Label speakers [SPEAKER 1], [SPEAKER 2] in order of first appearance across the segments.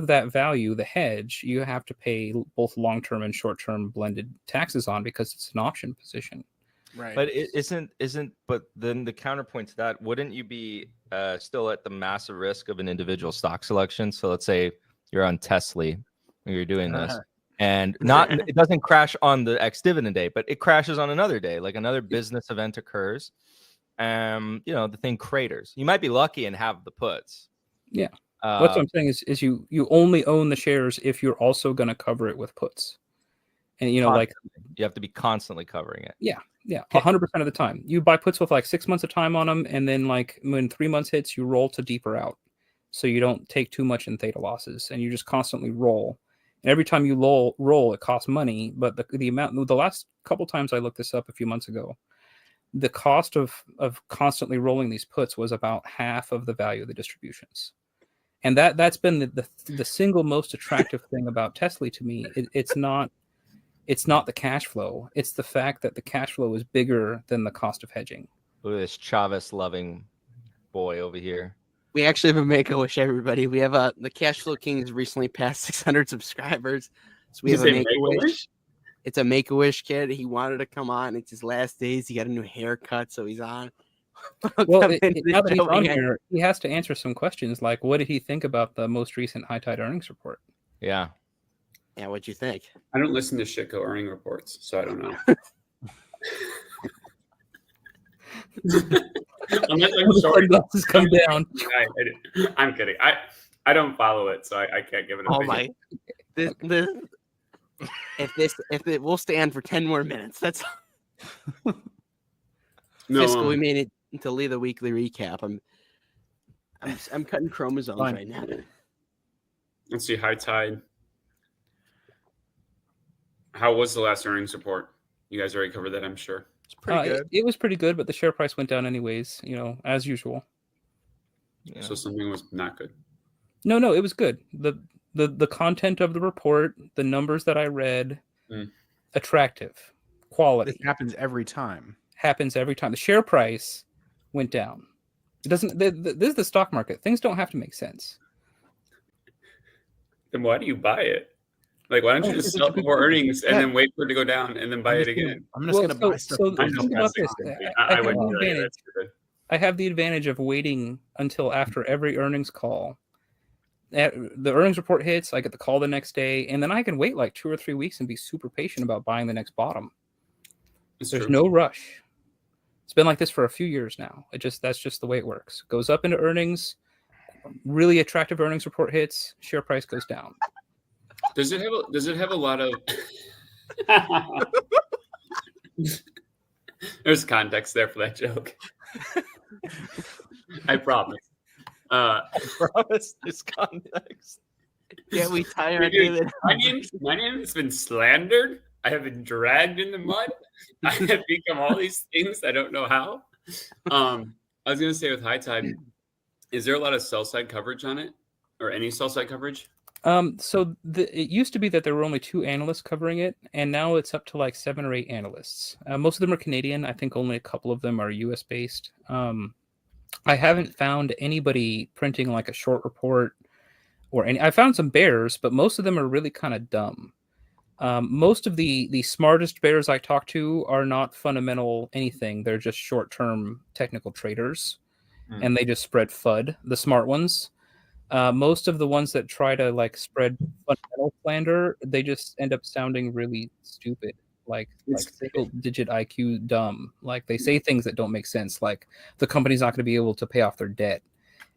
[SPEAKER 1] of that value, the hedge, you have to pay both long-term and short-term blended taxes on because it's an option position.
[SPEAKER 2] Right.
[SPEAKER 3] But it isn't. But then the counterpoint to that, wouldn't you be still at the massive risk of an individual stock selection? So let's say you're on TSLY and you're doing this, and it doesn't crash on the ex-dividend day, but it crashes on another day, like another business event occurs. The thing craters. You might be lucky and have the puts.
[SPEAKER 1] Yeah. What I'm saying is you only own the shares if you're also going to cover it with puts. And, you
[SPEAKER 3] have to be constantly covering it.
[SPEAKER 1] Yeah. 100% of the time. You buy puts with like 6 months of time on them. And then like when 3 months hits, you roll to deeper out. So you don't take too much in theta losses and you just constantly roll. And every time you roll, it costs money. But the amount, the last couple times I looked this up a few months ago, the cost of constantly rolling these puts was about half of the value of the distributions. And that's been the single most attractive thing about TSLY to me. It's not the cash flow. It's the fact that the cash flow is bigger than the cost of hedging.
[SPEAKER 3] Look at this Chavez loving boy over here.
[SPEAKER 4] We actually have a Make-A-Wish, everybody. We have the Cash Flow Kings recently passed 600 subscribers. So we have a Make-A-Wish. It's a Make-A-Wish kid. He wanted to come on. It's his last days. He got a new haircut, so he's on.
[SPEAKER 1] Well, now that he's on here, he has to answer some questions like, what did he think about the most recent High Tide earnings report?
[SPEAKER 3] Yeah.
[SPEAKER 4] Yeah, what'd you think?
[SPEAKER 5] I don't listen to Shitco earning reports, so I don't know. Unless I'm sorry.
[SPEAKER 1] Come down.
[SPEAKER 5] I'm kidding. I don't follow it, so I can't give it an opinion.
[SPEAKER 4] If it will stand for 10 more minutes, that's
[SPEAKER 5] no.
[SPEAKER 4] Fiscal. We made it to lead the weekly recap. I'm cutting chromosomes right now.
[SPEAKER 5] Let's see. High Tide. How was the last earnings report? You guys already covered that, I'm sure.
[SPEAKER 2] It's pretty good.
[SPEAKER 1] It was pretty good, but the share price went down anyways, as usual.
[SPEAKER 5] Yeah. So something was not good.
[SPEAKER 1] No, it was good. The content of the report, the numbers that I read, attractive, quality.
[SPEAKER 2] This happens every time.
[SPEAKER 1] The share price went down. It doesn't. This is the stock market. Things don't have to make sense.
[SPEAKER 5] Then why do you buy it? Like, why don't you just sell before earnings and then wait for it to go down and then buy it again?
[SPEAKER 2] I'm just going to buy stuff.
[SPEAKER 1] Think about this. I have the advantage of waiting until after every earnings call. The earnings report hits, I get the call the next day, and then I can wait like 2 or 3 weeks and be super patient about buying the next bottom. There's no rush. It's been like this for a few years now. That's just the way it works. Goes up into earnings, really attractive earnings report hits, share price goes down.
[SPEAKER 5] Does it have a lot of There's context there for that joke. I promise.
[SPEAKER 3] I promise there's context.
[SPEAKER 4] Yeah, we tire of it.
[SPEAKER 5] My name has been slandered. I have been dragged in the mud. I have become all these things. I don't know how. I was going to say with High Tide, is there a lot of sell side coverage on it, or any sell side coverage?
[SPEAKER 1] So it used to be that there were only 2 analysts covering it, and now it's up to like 7 or 8 analysts. Most of them are Canadian. I think only a couple of them are US based. I haven't found anybody printing like a short report or any. I found some bears, but most of them are really kind of dumb. Most of the smartest bears I talk to are not fundamental anything. They're just short-term technical traders, and they just spread FUD, the smart ones. Most of the ones that try to like spread fundamental slander, they just end up sounding really stupid, like single-digit IQ dumb. Like they say things that don't make sense, like the company's not going to be able to pay off their debt,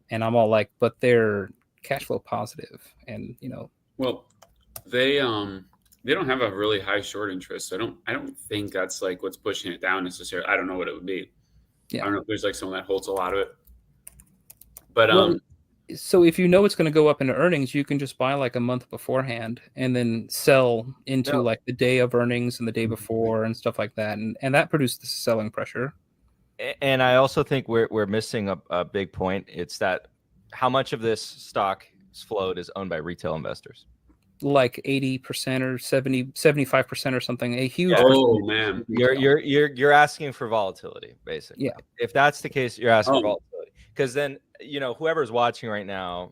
[SPEAKER 1] and I'm all like, but they're cash flow positive, and
[SPEAKER 5] Well, they don't have a really high short interest, so I don't think that's like what's pushing it down necessarily. I don't know what it would be. Yeah. I don't know if there's like someone that holds a lot of it, but
[SPEAKER 1] so if you know it's going to go up into earnings, you can just buy like a month beforehand and then sell into like the day of earnings and the day before and stuff like that. And that produces selling pressure.
[SPEAKER 3] And I also think we're missing a big point. It's that how much of this stock float is owned by retail investors?
[SPEAKER 1] Like 80% or 75% or something. A huge.
[SPEAKER 5] Oh man,
[SPEAKER 3] you're asking for volatility, basically.
[SPEAKER 1] Yeah.
[SPEAKER 3] If that's the case, you're asking for volatility. Because then, whoever's watching right now,